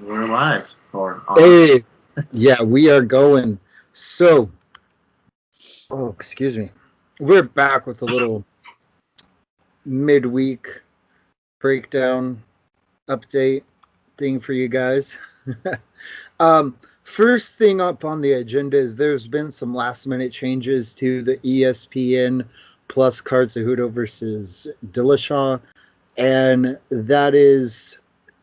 We're live or on. Hey, yeah, we are going. So, oh, excuse me. We're back with a little midweek breakdown update thing for you guys. First thing up on the agenda is there's been some last minute changes to the ESPN Plus card Cejudo versus Dillashaw, and that is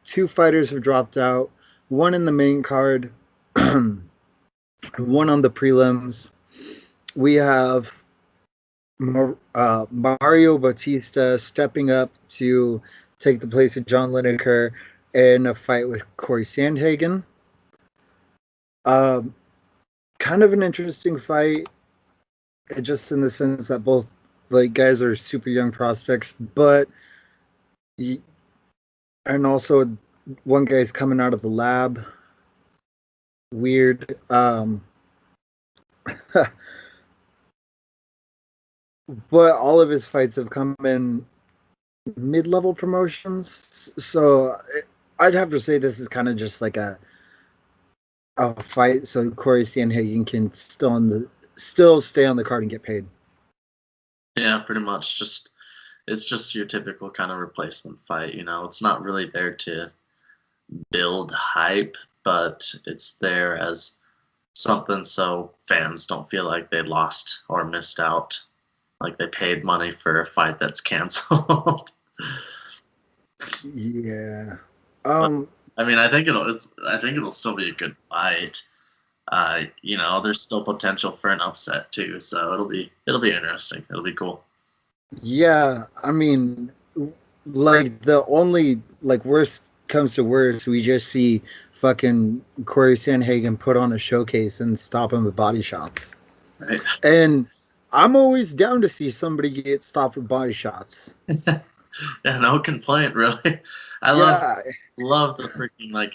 two fighters have dropped out, one in the main card, one on the prelims. We have Mario Bautista stepping up to take the place of John Lineker in a fight with Corey Sandhagen. Um, Kind of an interesting fight, just in the sense that both guys are super young prospects, but and also one guy's coming out of the lab. Weird. But all of his fights have come in mid-level promotions, so I'd have to say this is kind of just like a fight, so Corey Sandhagen can still stay on the card and get paid. Yeah, pretty much. It's just your typical kind of replacement fight. It's not really there to build hype, but it's there as something so fans don't feel like they lost or missed out, like they paid money for a fight that's canceled. Yeah. I think it'll still be a good fight. There's still potential for an upset too, so it'll be interesting. It'll be cool. Yeah, the only worst comes to worst, we just see fucking Corey Sandhagen put on a showcase and stop him with body shots. Right. And I'm always down to see somebody get stopped with body shots. Yeah, no complaint, really. I love the freaking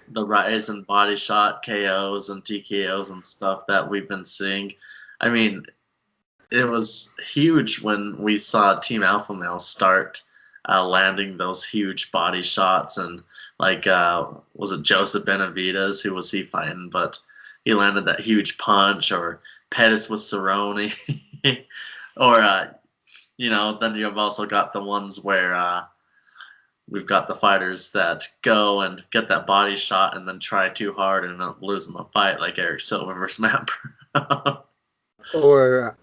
the rise in body shot KOs and TKOs and stuff that we've been seeing. I mean, it was huge when we saw Team Alpha Male start landing those huge body shots, and was it Joseph Benavidez? Who was he fighting? But he landed that huge punch, or Pettis with Cerrone, or then you've also got the ones where we've got the fighters that go and get that body shot and then try too hard and end up losing the fight, like Eric Silva versus Matt Brown. Or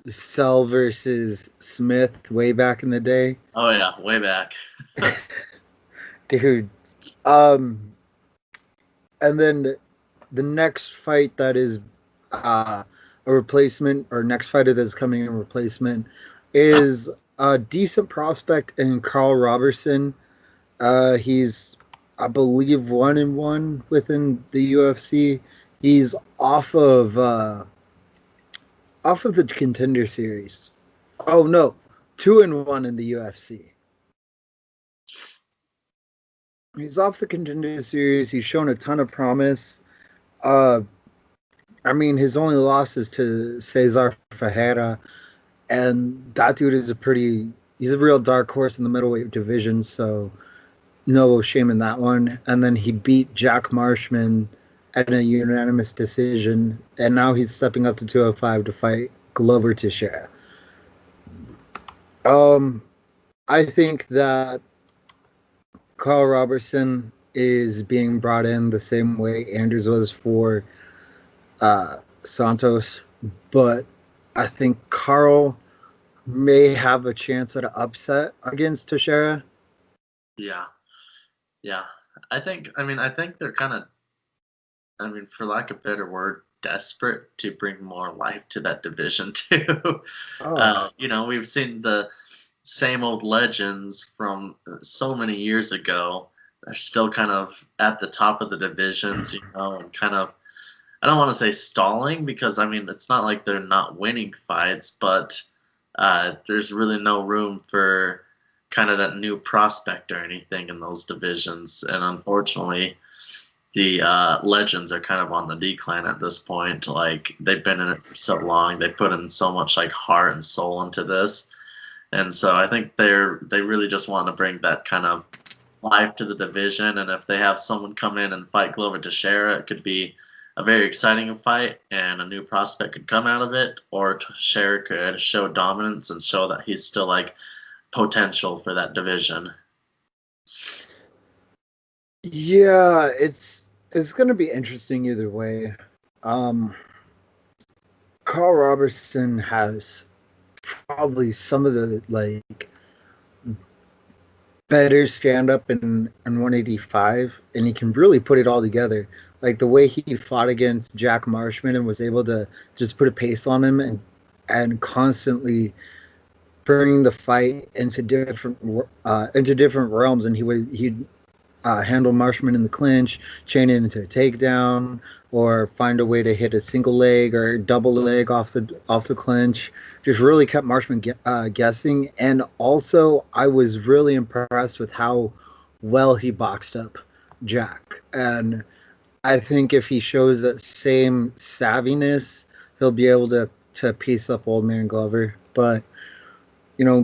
Cell versus Smith way back in the day. Oh yeah, way back. Dude. And then the next fight that is a replacement, or next fighter that's coming in replacement, is a decent prospect in Carl Robertson. He's, I believe, 1-1 within the UFC. He's off of the Contender Series. Oh no, 2-1 in the UFC. He's off the Contender Series. He's shown a ton of promise. His only loss is to Cesar Ferreira, and that dude is he's a real dark horse in the middleweight division, so no shame in that one. And then he beat Jack Marshman at a unanimous decision, and now he's stepping up to 205 to fight Glover Teixeira. I think that Carl Robertson is being brought in the same way Anders was for Santos, but I think Carl may have a chance at an upset against Teixeira. Yeah. I think they're kind of, for lack of a better word, desperate to bring more life to that division too. We've seen the same old legends from so many years ago. They're still kind of at the top of the divisions, and kind of, I don't want to say stalling, because it's not like they're not winning fights, but there's really no room for kind of that new prospect or anything in those divisions. And unfortunately, the legends are kind of on the decline at this point. Like, they've been in it for so long. They put in so much heart and soul into this. And so I think they really just want to bring that kind of life to the division. And if they have someone come in and fight Glover Teixeira, it could be a very exciting fight, and a new prospect could come out of it. Or Teixeira could show dominance and show that he's still like potential for that division. Yeah, it's gonna be interesting either way. Um, Carl Robertson has probably some of the like better stand up in 185, and he can really put it all together. Like the way he fought against Jack Marshman and was able to just put a pace on him and constantly bring the fight into different realms, and he'd handle Marshman in the clinch, chain it into a takedown, or find a way to hit a single leg or double leg off the clinch. Just really kept Marshman guessing. And also, I was really impressed with how well he boxed up Jack. And I think if he shows that same savviness, he'll be able to piece up Old Man Glover. But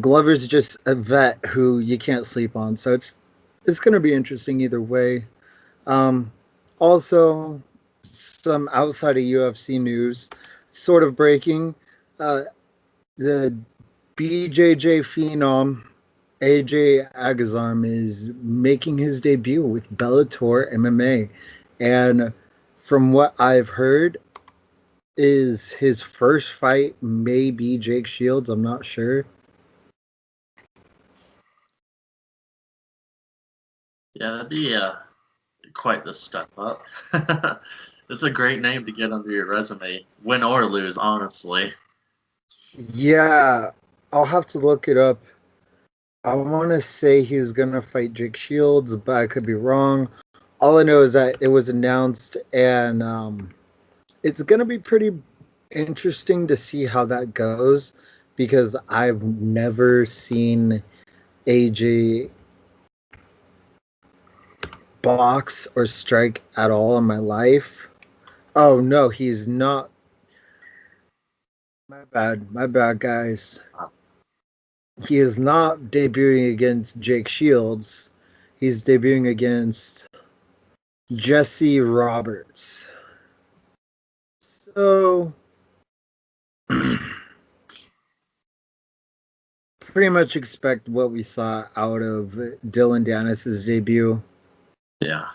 Glover's just a vet who you can't sleep on. So it's going to be interesting either way. Um, Also, some outside of UFC news, sort of breaking. Uh, the BJJ phenom AJ Agazarm is making his debut with Bellator MMA, and from what I've heard, is his first fight may be Jake Shields. I'm not sure. Yeah, that'd be quite the step up. It's a great name to get under your resume, win or lose, honestly. Yeah, I'll have to look it up. I want to say he was going to fight Jake Shields, but I could be wrong. All I know is that it was announced, and it's going to be pretty interesting to see how that goes because I've never seen AJ box or strike at all in my life. Oh, no, he's not. My bad, guys. He is not debuting against Jake Shields. He's debuting against Jesse Roberts. So, pretty much expect what we saw out of Dylan Dennis's debut. Yeah.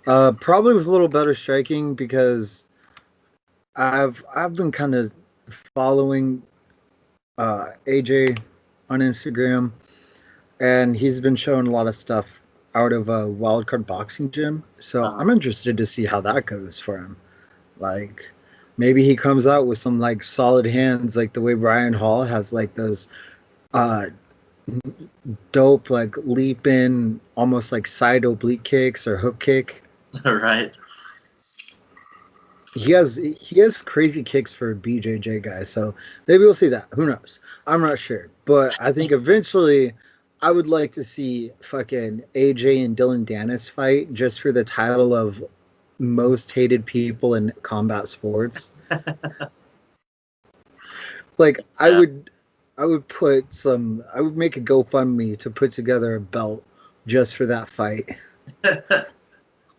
Probably with a little better striking because I've been kind of following AJ on Instagram, and he's been showing a lot of stuff out of a Wildcard Boxing Gym. So I'm interested to see how that goes for him. Like maybe he comes out with some like solid hands, like the way Brian Hall has like those uh dope like leap in almost like side oblique kicks or hook kick. Right. He has crazy kicks for BJJ guys, so maybe we'll see that. Who knows? I'm not sure, but I think eventually I would like to see fucking AJ and Dylan Dennis fight just for the title of most hated people in combat sports. Like I Yeah. would I would make a GoFundMe to put together a belt just for that fight.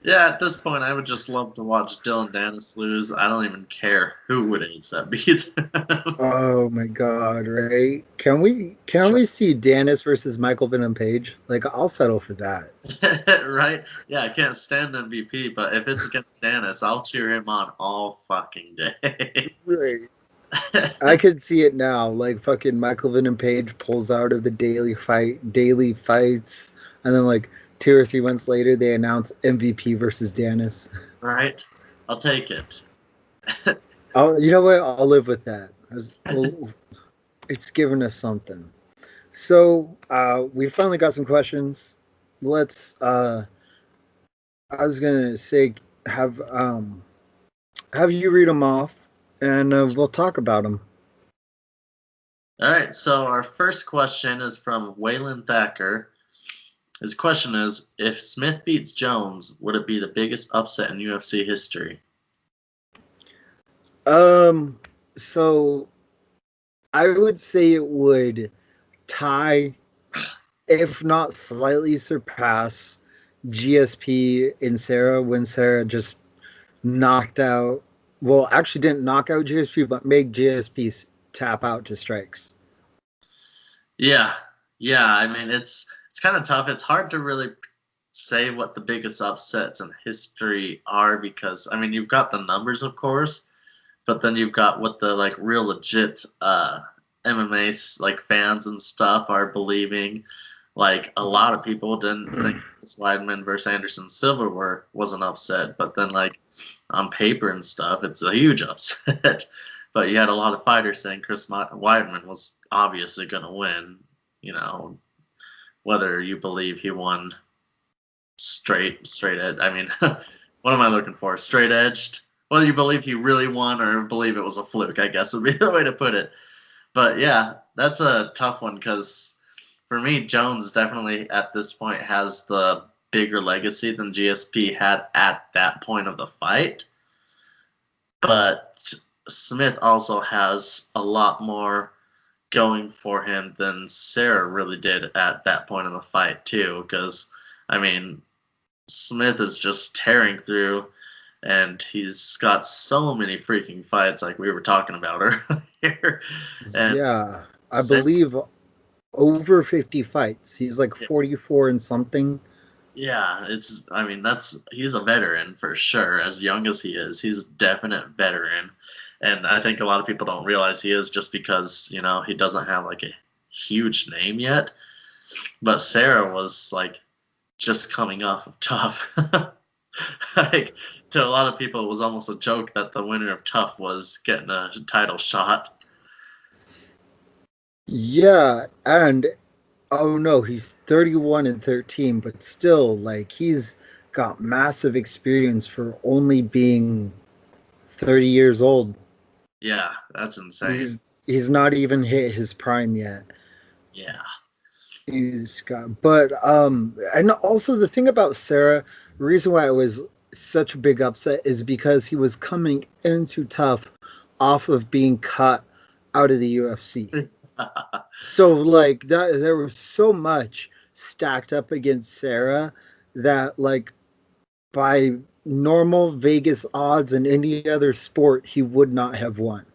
Yeah, at this point, I would just love to watch Dylan Dennis lose. I don't even care who would ASAP beat. Oh my god, right? Can we see Dennis versus Michael Venom Page? Like I'll settle for that. Right? Yeah, I can't stand MVP, but if it's against Dennis, I'll cheer him on all fucking day. Right. I could see it now. Like fucking Michael Venom Page pulls out of the daily fights, and then like 2 or 3 months later they announce MVP versus Dennis. Right? I'll take it. You know what? I'll live with that. It's given us something. So we finally got some questions. Let's. I was gonna say have you read them off, and we'll talk about them. All right, so our first question is from Waylon Thacker. His question is, if Smith beats Jones, would it be the biggest upset in UFC history? So I would say it would tie if not slightly surpass GSP in Sarah when Sarah just knocked out. Well, actually didn't knock out GSP, but make GSP tap out to strikes. Yeah, yeah. I mean, it's kind of tough. It's hard to really say what the biggest upsets in history are because I mean, you've got the numbers, of course, but then you've got what the like real legit MMA like fans and stuff are believing. Like a lot of people didn't think Chris Weidman versus Anderson Silva was an upset, but then like on paper and stuff, it's a huge upset. But you had a lot of fighters saying Chris Weidman was obviously going to win. You know, whether you believe he won straight edge. I mean, what am I looking for? Straight edged. Whether you believe he really won or believe it was a fluke, I guess would be the way to put it. But yeah, that's a tough one because for me, Jones definitely at this point has the bigger legacy than GSP had at that point of the fight. But Smith also has a lot more going for him than Sarah really did at that point in the fight too. Because I mean, Smith is just tearing through, and he's got so many freaking fights, like we were talking about earlier. And Yeah, I believe over 50 fights. He's like 44 and something. yeah, I mean, he's a veteran for sure. As young as he is, he's a definite veteran. And I think a lot of people don't realize he is just because, you know, he doesn't have like a huge name yet. But Sarah was like just coming off of Tough. Like to a lot of people, it was almost a joke that the winner of Tough was getting a title shot. Yeah, and oh no, he's 31 and 13, but still, like, he's got massive experience for only being 30 years old. Yeah, that's insane. He's not even hit his prime yet. Yeah. He's got, but and also the thing about Sarah, the reason why it was such a big upset is because he was coming into Tough off of being cut out of the UFC. So like that, there was so much stacked up against Sarah that like by normal Vegas odds in any other sport, he would not have won.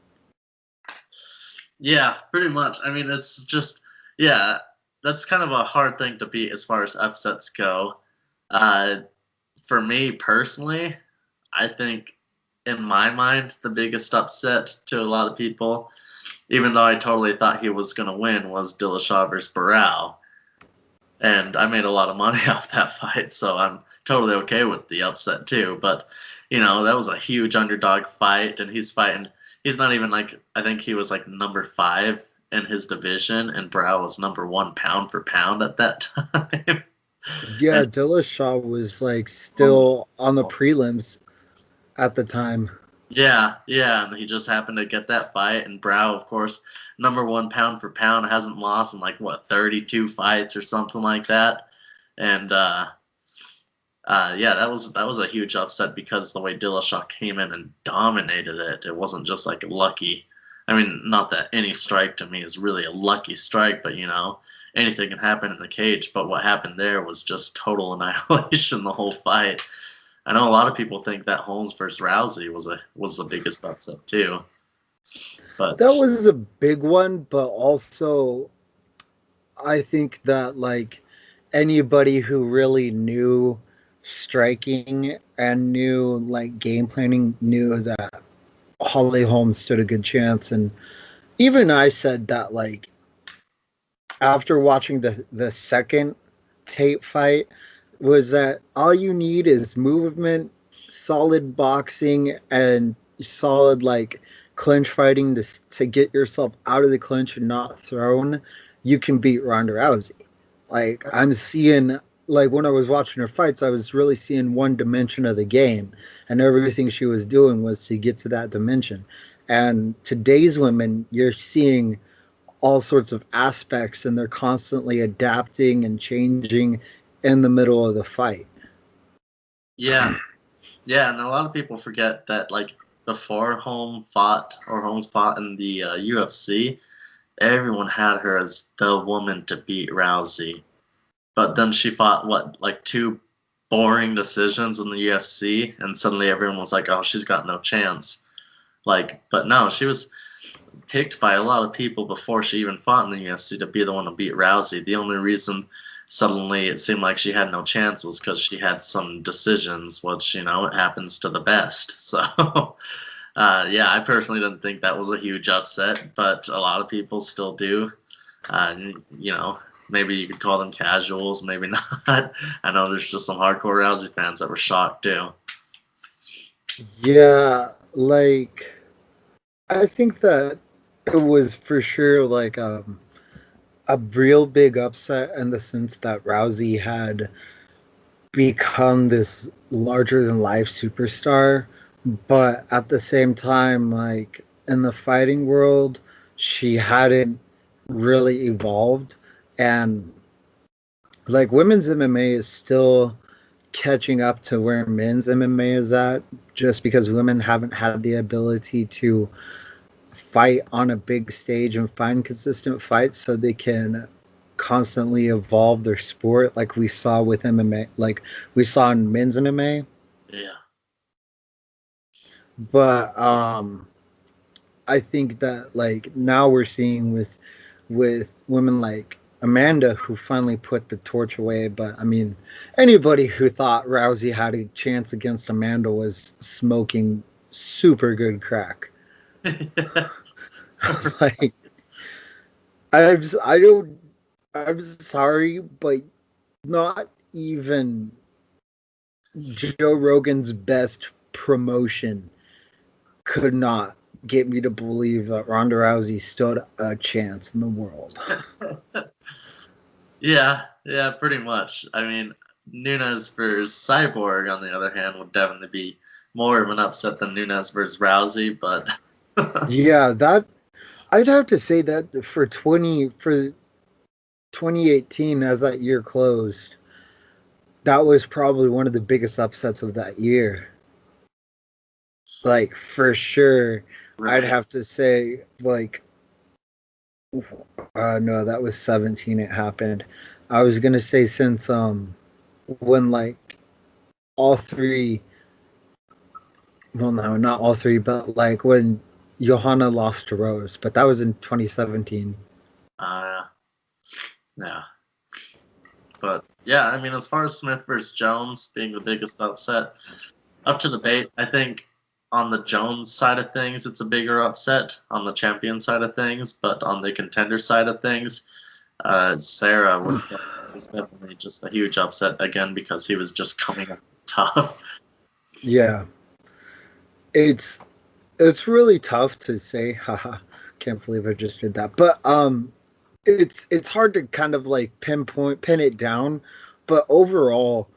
Yeah, pretty much. I mean, it's just, yeah, that's kind of a hard thing to beat as far as upsets go. Uh, for me personally, I think in my mind, the biggest upset to a lot of people, even though I totally thought he was going to win, was Dillashaw versus Barao. And I made a lot of money off that fight, so I'm totally okay with the upset too. But, you know, that was a huge underdog fight, and he's fighting. He's not even like, I think he was like number 5 in his division, and Barao was number 1 pound for pound at that time. Yeah, And Dillashaw was like still on the prelims at the time. yeah, yeah, and he just happened to get that fight. And Brow, of course, number 1 pound for pound, hasn't lost in like what 32 fights or something like that. And yeah, that was a huge upset because the way Dillashaw came in and dominated it. It wasn't just like lucky. I mean, not that any strike to me is really a lucky strike, but you know, anything can happen in the cage. But what happened there was just total annihilation the whole fight. I know a lot of people think that Holmes versus Rousey was the biggest upset too. But That was a big one, but also I think that like anybody who really knew striking and knew like game planning knew that Holly Holmes stood a good chance. And even I said that like after watching the second tape fight was that all you need is movement, solid boxing, and solid like clinch fighting to get yourself out of the clinch and not thrown. You can beat Ronda Rousey. Like I'm seeing, like when I was watching her fights, I was really seeing one dimension of the game, and everything she was doing was to get to that dimension. And today's women, you're seeing all sorts of aspects, and they're constantly adapting and changing in the middle of the fight. yeah, yeah, and a lot of people forget that like before Holmes fought in the UFC, everyone had her as the woman to beat Rousey. but then she fought like two boring decisions in the UFC, and suddenly everyone was like, "Oh, she's got no chance." Like, but no, she was picked by a lot of people before she even fought in the UFC to be the one to beat Rousey. The only reason suddenly it seemed like she had no chance was because she had some decisions, which it happens to the best. So, yeah, I personally didn't think that was a huge upset, but a lot of people still do. Maybe you could call them casuals, maybe not. I know there's just some hardcore Rousey fans that were shocked too. Yeah, like I think that it was for sure like a real big upset in the sense that Rousey had become this larger than life superstar, but at the same time, like in the fighting world, she hadn't really evolved. And like women's MMA is still catching up to where men's MMA is at, just because women haven't had the ability to fight on a big stage and find consistent fights so they can constantly evolve their sport like we saw with MMA, like we saw in men's MMA. Yeah. But I think that like now we're seeing with women like Amanda who finally put the torch away. But I mean, anybody who thought Rousey had a chance against Amanda was smoking super good crack. Like I don't I'm sorry, but not even Joe Rogan's best promotion could not get me to believe that Ronda Rousey stood a chance in the world. Yeah, pretty much. I mean, Nunes versus Cyborg, on the other hand, would definitely be more of an upset than Nunes versus Rousey, but Yeah, that I'd have to say that for 2018 as that year closed, that was probably one of the biggest upsets of that year. Like for sure, I'd right. have to say like no, that was 17 it happened. I was going to say since when like all three, well no, not all three, but like when Johanna lost to Rose, but that was in 2017. Uh, yeah. But yeah, I mean, as far as Smith versus Jones being the biggest upset, up to debate. I think on the Jones side of things, it's a bigger upset on the champion side of things, but on the contender side of things, Sarah is definitely just a huge upset again because he was just coming up tough. Yeah. It's it's really tough to say. Haha, can't believe I just did that. But it's hard to kind of like pin it down, but overall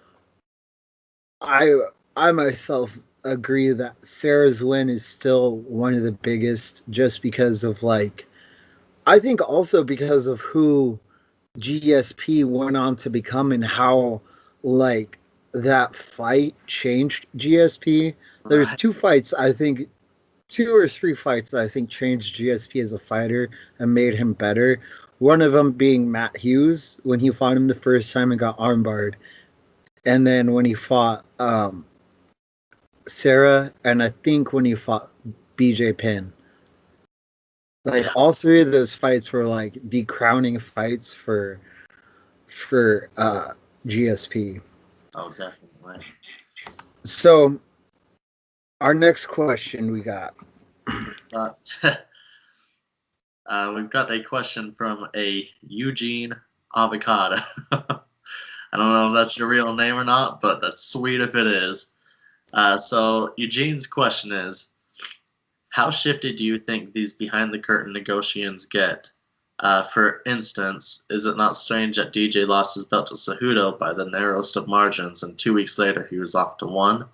I I myself agree that Sarah's win is still one of the biggest just because of like I think also because of who GSP went on to become and how like that fight changed GSP. There's Right. two or three fights that I think changed GSP as a fighter and made him better. One of them being Matt Hughes when he fought him the first time and got armbarred, and then when he fought Sarah, and I think when he fought BJ Penn. Like Yeah. all three of those fights were like the crowning fights for GSP. Oh, definitely. So our next question we got. But we've got a question from a Eugene Avocado. I don't know if that's your real name or not, but that's sweet if it is. So Eugene's question is, how shifty do you think these behind the curtain negotiations get? For instance, is it not strange that DJ lost his belt to Cejudo by the narrowest of margins, and 2 weeks later he was off to one?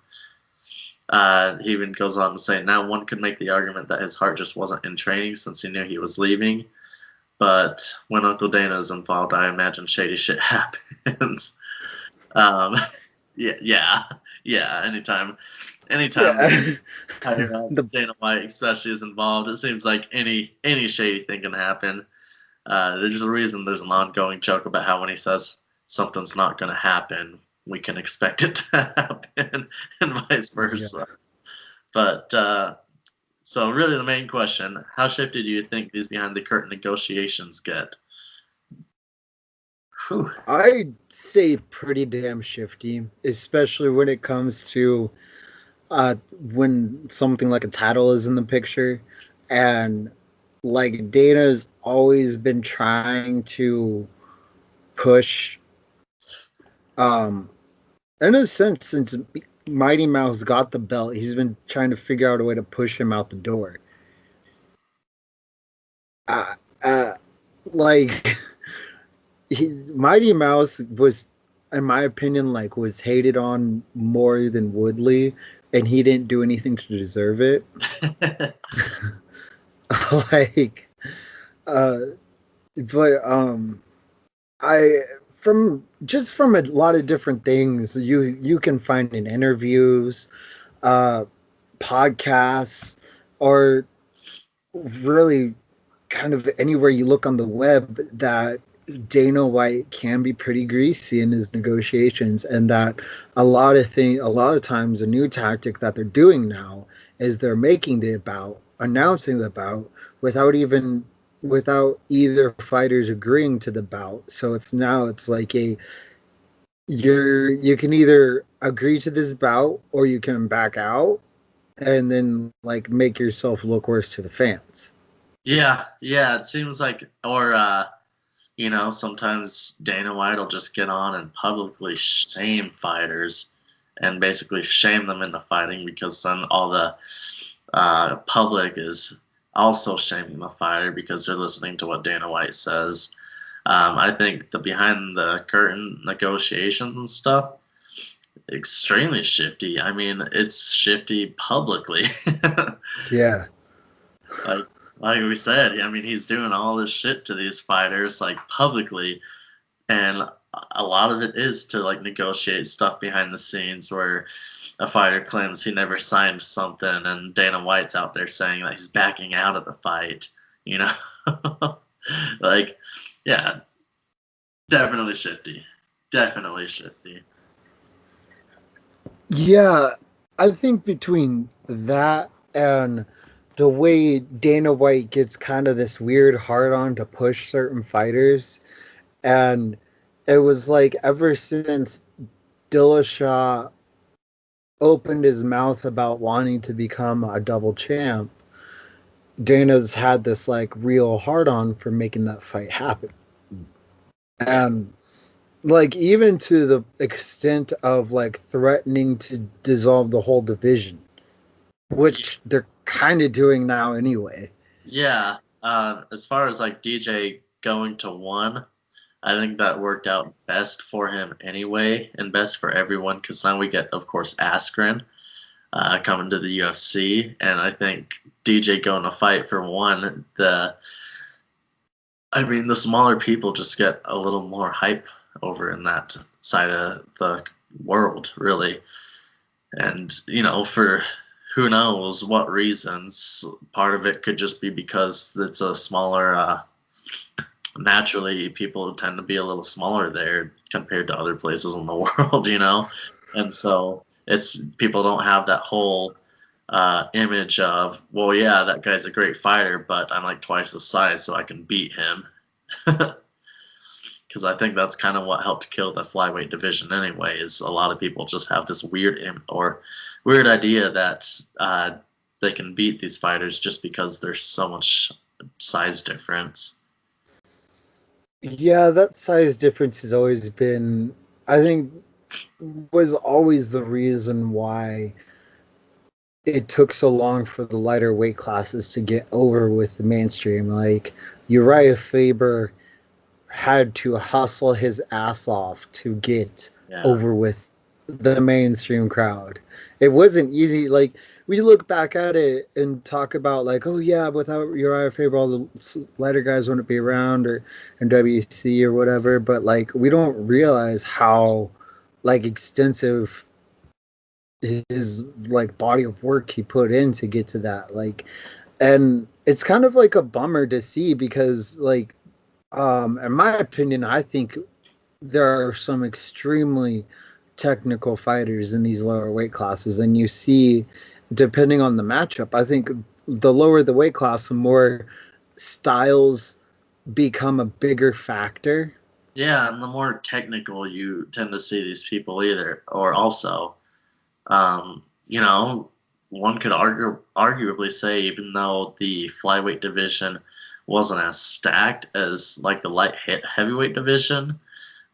He even goes on to say, now one could make the argument that his heart just wasn't in training since he knew he was leaving. But when Uncle Dana is involved, I imagine shady shit happens. Um, yeah. Anytime Yeah. the Dana White especially is involved, it seems like any shady thing can happen. There's a reason there's an ongoing joke about how when he says something's not going to happen, we can expect it to happen, and vice Yeah. versa. But so, really, the main question: how shifty do you think these behind the curtain negotiations get? Whew. I'd say pretty damn shifty, especially when it comes to uh, when something like a title is in the picture, and like Dana's always been trying to push, um, in a sense, since Mighty Mouse got the belt, he's been trying to figure out a way to push him out the door. Uh, uh, like Mighty Mouse was, in my opinion, like was hated on more than Woodley, and he didn't do anything to deserve it. like, uh, but I from a lot of different things you can find in interviews, uh, podcasts, or really kind of anywhere you look on the web that Dana White can be pretty greasy in his negotiations, and that a lot of times, a new tactic that they're doing now is they're making the bout, announcing the bout without either fighters agreeing to the bout. So it's like you can either agree to this bout or you can back out and then like make yourself look worse to the fans. Yeah, yeah, it seems like, or sometimes Dana White will just get on and publicly shame fighters and basically shame them into fighting, because then all the public is also shaming the fighter because they're listening to what Dana White says. I think the behind the curtain negotiations and stuff, extremely shifty. I mean, it's shifty publicly. Yeah. like like we said, I mean, he's doing all this shit to these fighters like publicly, and a lot of it is to like negotiate stuff behind the scenes where a fighter claims he never signed something, and Dana White's out there saying that he's backing out of the fight. You know, like, yeah, definitely shifty, definitely shifty. Yeah, I think between that and the way Dana White gets kind of this weird hard on to push certain fighters, and it was like ever since Dillashaw opened his mouth about wanting to become a double champ, Dana's had this like real hard on for making that fight happen. And like even to the extent of like threatening to dissolve the whole division, which they're kind of doing now anyway. Yeah, as far as like DJ going to one, I think that worked out best for him anyway, and best for everyone, because now we get, of course, Askren coming to the UFC, and I think DJ going to fight for one, the smaller people just get a little more hype over in that side of the world, really, and for who knows what reasons. Part of it could just be because it's a smaller. Naturally, people tend to be a little smaller there compared to other places in the world. And so it's people don't have that whole image of, well, yeah, that guy's a great fighter, but I'm like twice the size, so I can beat him. Because I think that's kind of what helped kill the flyweight division anyway. Is a lot of people just have this weird weird idea that they can beat these fighters just because there's so much size difference. Yeah, that size difference has always been, I think, was always the reason why it took so long for the lighter weight classes to get over with the mainstream. Like Uriah Faber had to hustle his ass off to get over with the mainstream crowd. It wasn't easy. Like we look back at it and talk about like, oh yeah, without Uriah Faber, all the lighter guys wouldn't be around or in WC or whatever. But like we don't realize how like extensive his like body of work he put in to get to that. Like, and it's kind of like a bummer to see because like in my opinion, I think there are some extremely technical fighters in these lower weight classes, and you see, depending on the matchup, I think the lower the weight class, the more styles become a bigger factor. Yeah, and the more technical you tend to see these people either, or also, you know, one could arguably say even though the flyweight division wasn't as stacked as like the heavyweight division,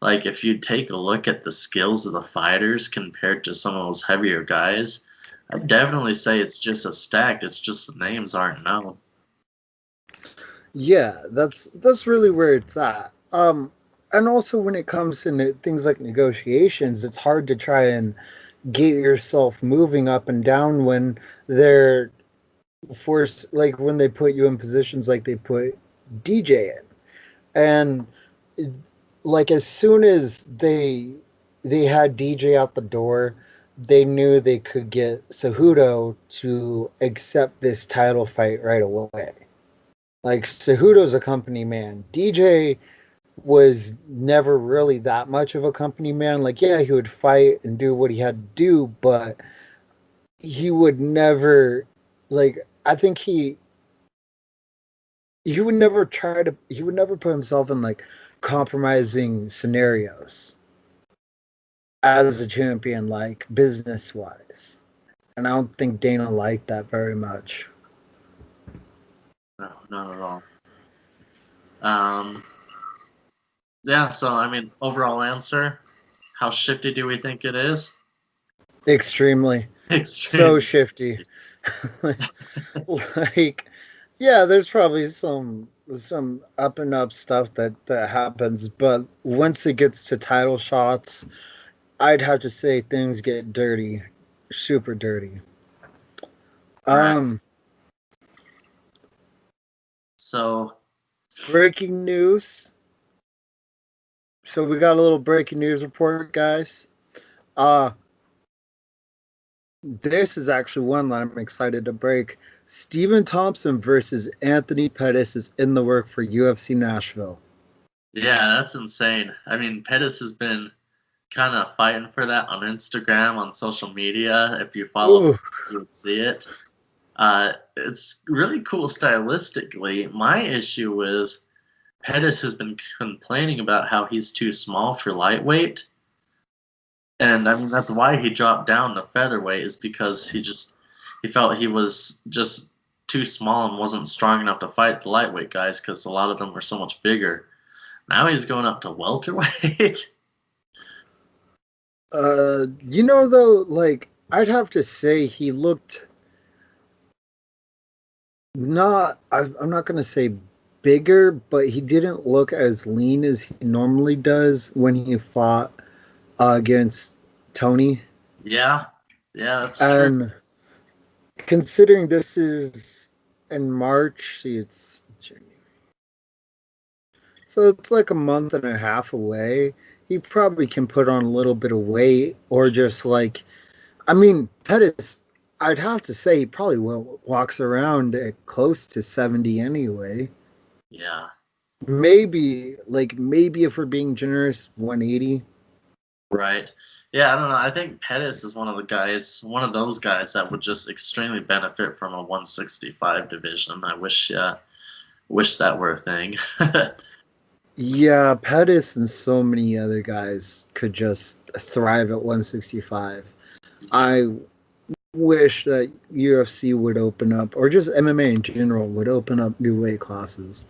like if you take a look at the skills of the fighters compared to some of those heavier guys, I'd definitely say it's just as stacked. It's just the names aren't known. Yeah, that's really where it's at. And also when it comes to things like negotiations, it's hard to try and get yourself moving up and down when they're forced, like when they put you in positions like they put DJ in. And like as soon as they had DJ out the door, they knew they could get Cejudo to accept this title fight right away. Like Cejudo's a company man. DJ was never really that much of a company man. Like, yeah, he would fight and do what he had to do, but he would never, like, I think he would never put himself in like compromising scenarios as a champion, like business wise. And I don't think Dana liked that very much. No, not at all. Yeah, so I mean, overall answer, how shifty do we think it is? Extremely. So Extreme. shifty. Like, yeah, there's probably some up and up stuff that happens, but once it gets to title shots, I'd have to say things get dirty, super dirty. All right. Um, So, breaking news. So we got a little breaking news report, guys. Uh this is actually one that I'm excited to break. Stephen Thompson versus Anthony Pettis is in the work for UFC Nashville. yeah, that's insane. I mean, Pettis has been kind of fighting for that on Instagram, on social media. If you follow him, Ooh, you would see it. It's really cool stylistically. My issue is Pettis has been complaining about how he's too small for lightweight. And I mean, that's why he dropped down to featherweight, is because he felt he was just too small and wasn't strong enough to fight the lightweight guys because a lot of them were so much bigger. Now he's going up to welterweight. though, like I'd have to say he looked not. I'm not gonna say bigger, but he didn't look as lean as he normally does when he fought against Tony. Yeah, yeah, that's true. And considering this is in March, see, it's so it's like a month and a half away. He probably can put on a little bit of weight, or just like, I mean, Pettis, I'd have to say he probably walks around at close to 70 anyway. Yeah, Maybe if we're being generous, 180. right. Yeah, I don't know. I think Pettis is one of those guys that would just extremely benefit from a 165 division. I wish that were a thing. Yeah, Pettis and so many other guys could just thrive at 165. I wish that UFC would open up, or just MMA in general would open up new weight classes.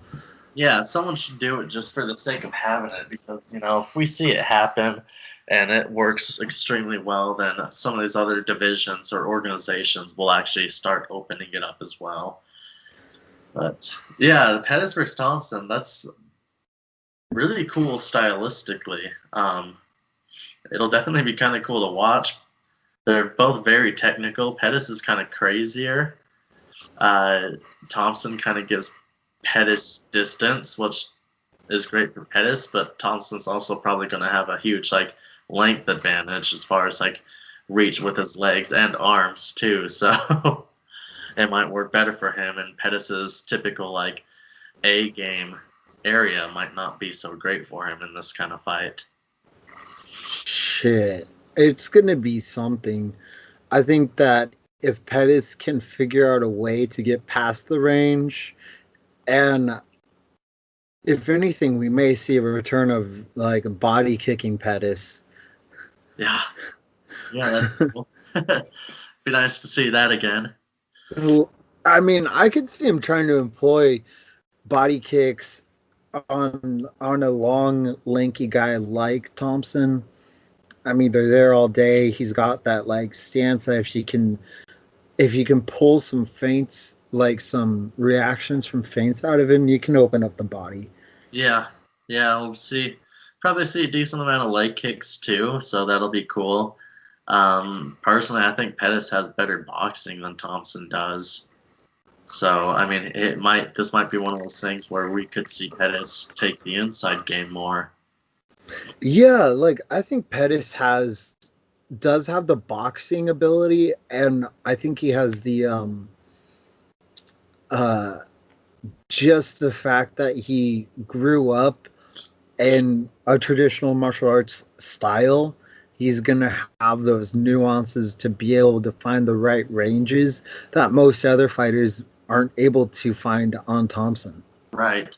Yeah, someone should do it just for the sake of having it, because if we see it happen and it works extremely well, then some of these other divisions or organizations will actually start opening it up as well. But yeah, Pettis versus Thompson, that's really cool stylistically. It'll definitely be kind of cool to watch. They're both very technical. Pettis is kind of crazier. Thompson kind of gives Pettis distance, which is great for Pettis, but Thompson's also probably going to have a huge length advantage as far as reach with his legs and arms too. So it might work better for him, and Pettis's typical A game area might not be so great for him in this kind of fight. shit. It's gonna be something. I think that if Pettis can figure out a way to get past the range, and if anything, we may see a return of like body kicking Pettis. Yeah, yeah, that'd be cool. Be nice to see that again. Who, I mean, I could see him trying to employ body kicks on a long, lanky guy like Thompson. I mean, they're there all day. He's got that like stance that if you can pull some feints, like some reactions from feints out of him, you can open up the body. Yeah, yeah, we'll see. Probably see a decent amount of leg kicks too, so that'll be cool. Personally, I think Pettis has better boxing than Thompson does. So, I mean, this might be one of those things where we could see Pettis take the inside game more. Yeah, like I think Pettis does have the boxing ability, and I think he has the uh just the fact that he grew up in a traditional martial arts style. He's gonna have those nuances to be able to find the right ranges that most other fighters aren't able to find on Thompson. Right.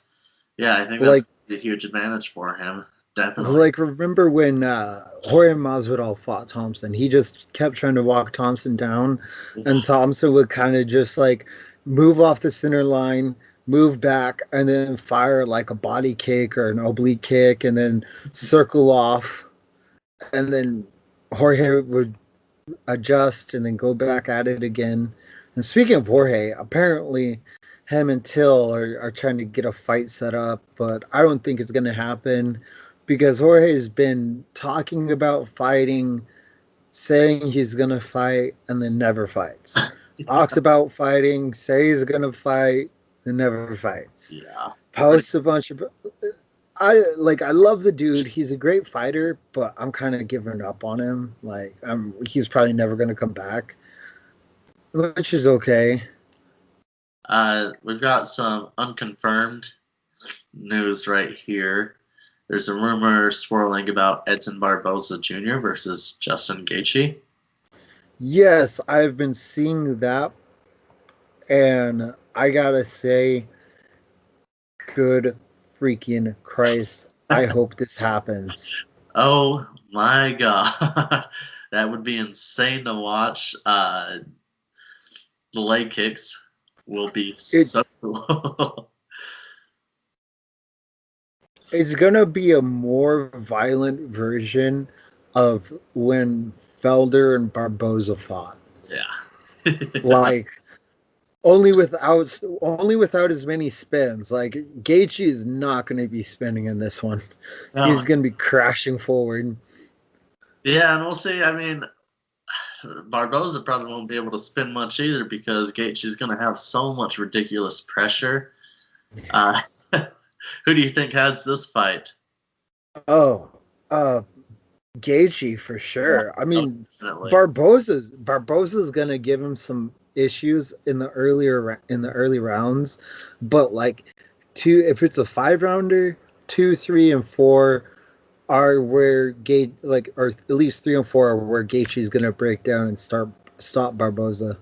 Yeah, I think Like that's a huge advantage for him. Definitely. Like, remember when Jorge Masvidal fought Thompson? He just kept trying to walk Thompson down, and Thompson would kind of just like move off the center line, move back, and then fire like a body kick or an oblique kick, and then circle off, and then Jorge would adjust and then go back at it again. And speaking of Jorge, apparently him and Till are trying to get a fight set up, but I don't think it's going to happen because Jorge's been talking about fighting, saying he's going to fight, and then never fights. Talks about fighting, says he's going to fight, and never fights. Yeah. Posts a bunch of. I love the dude. He's a great fighter, but I'm kind of giving up on him. Like he's probably never going to come back, which is okay. We've got some unconfirmed news right here. There's a rumor swirling about Edson Barboza Jr. versus Justin Gaethje. Yes, I've been seeing that, and I gotta say, good freaking Christ! I hope this happens. Oh my god, that would be insane to watch. The leg kicks will be so cool. It's gonna be a more violent version of when Felder and Barboza fought. Yeah. Like only without as many spins. Like Gaethje is not going to be spinning in this one. No. He's going to be crashing forward. Yeah, and we'll see. I mean, Barboza probably won't be able to spin much either because Gaethje's going to have so much ridiculous pressure. Who do you think has this fight? Oh, Gaethje for sure. Yeah, I mean, definitely. Barboza's going to give him some issues in the early rounds, but like if it's a 5-rounder, 2, 3, and 4 are where or at least 3 and 4 are where Gaethje's going to break down and stop Barboza.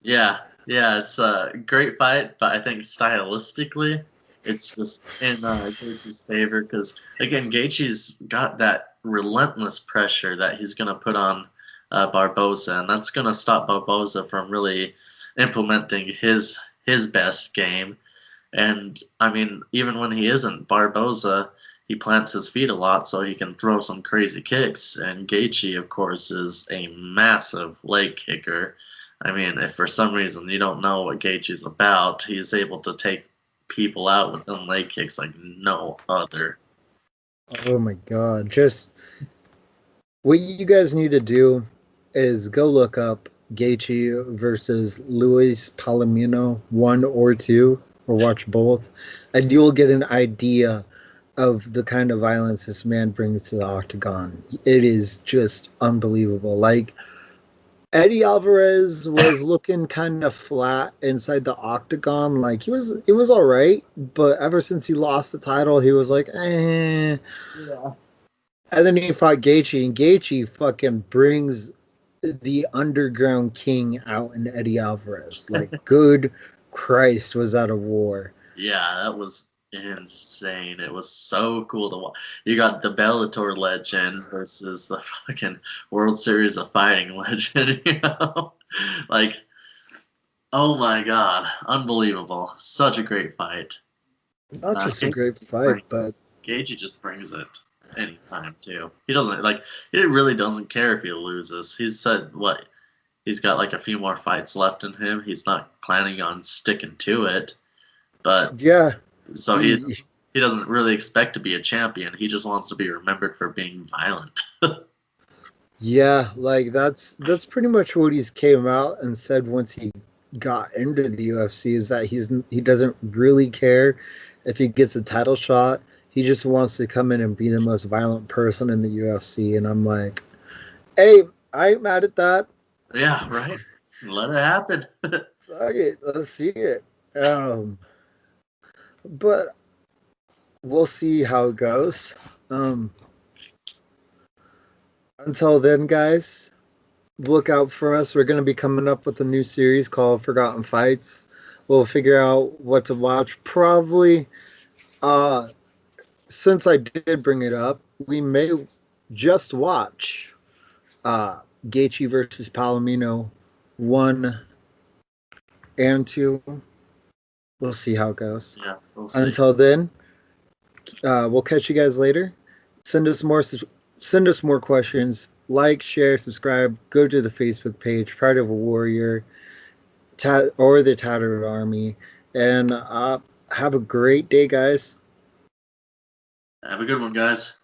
Yeah, it's a great fight, but I think stylistically it's just in Gaethje's favor because again, Gaethje's got that relentless pressure that he's going to put on Barboza, and that's going to stop Barboza from really implementing his best game. And I mean, even when he isn't, Barboza, he plants his feet a lot so he can throw some crazy kicks. And Gaethje, of course, is a massive leg kicker. I mean, if for some reason you don't know what Gaethje's about, he's able to take people out with them leg kicks like no other. Oh my God! Just what you guys need to do is go look up Gaethje versus Luis Palomino 1 or 2, or watch both, and you will get an idea of the kind of violence this man brings to the octagon. It is just unbelievable. Like Eddie Alvarez was looking kind of flat inside the octagon. Like it was all right, but ever since he lost the title, he was like, eh. Yeah. And then he fought Gaethje, and Gaethje fucking brings the underground king out in Eddie Alvarez. Like, good Christ, was that a war? Yeah, that was insane. It was so cool to watch. You got the Bellator legend versus the fucking World Series of Fighting legend, you know? Like, oh my god, unbelievable. Such a great fight. Not just a great fight, but Gagey just brings it anytime too. He doesn't like. He really doesn't care if he loses. He's said what he's got like a few more fights left in him. He's not planning on sticking to it, but yeah, so he doesn't really expect to be a champion. He just wants to be remembered for being violent. yeah, like that's pretty much what he's came out and said once he got into the UFC is that he doesn't really care if he gets a title shot. He just wants to come in and be the most violent person in the UFC, and I'm like, hey, I ain't mad at that. Yeah, right. Let it happen. Fuck it, let's see it. But we'll see how it goes. Um, until then, guys, look out for us. We're going to be coming up with a new series called Forgotten Fights. We'll figure out what to watch. Probably, since I did bring it up, we may just watch Gaethje versus Palomino 1 and 2. We'll see how it goes. Yeah, we'll see. Until then, we'll catch you guys later. Send us more questions. Like, share, subscribe. Go to the Facebook page, Pride of a Warrior, or the Tattered Army, and have a great day, guys. Have a good one, guys.